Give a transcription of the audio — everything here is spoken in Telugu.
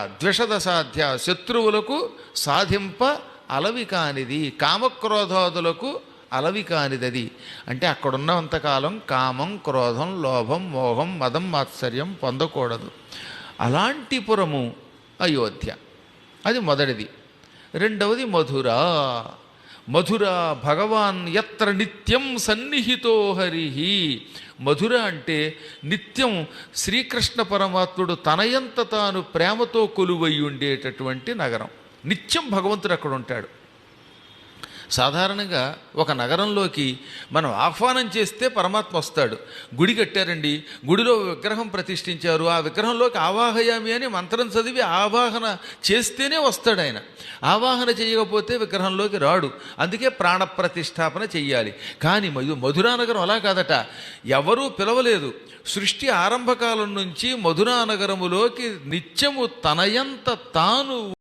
ద్విషద సాధ్య శత్రువులకు సాధింప అలవి కానిది, కామక్రోధాదులకు అలవి కానిదది. అంటే అక్కడున్నంతకాలం కామం, క్రోధం, లోభం, మోహం, మదం, మాత్సర్యం పొందకూడదు. అలాంటి పురము అయోధ్య. అది మొదటిది. రెండవది మధుర. మధుర భగవాన్ యత్ర నిత్యం సన్నిహితో హరిహి. మధుర అంటే నిత్యం శ్రీకృష్ణ పరమాత్ముడు తనయంత తాను ప్రేమతో కొలువై ఉండేటటువంటి నగరం. నిత్యం భగవంతుడు అక్కడ ఉంటాడు. సాధారణంగా ఒక నగరంలోకి మనం ఆహ్వానం చేస్తే పరమాత్మ వస్తాడు. గుడి కట్టారండి, గుడిలో విగ్రహం ప్రతిష్ఠించారు, ఆ విగ్రహంలోకి ఆవాహయామి అని మంత్రం చదివి ఆవాహన చేస్తేనే వస్తాడు ఆయన. ఆవాహన చేయకపోతే విగ్రహంలోకి రాడు. అందుకే ప్రాణప్రతిష్ఠాపన చెయ్యాలి. కానీ మధురానగరం అలా కాదట. ఎవరూ పిలవలేదు. సృష్టి ఆరంభకాలం నుంచి మధురానగరములోకి నిత్యము తనయంత తాను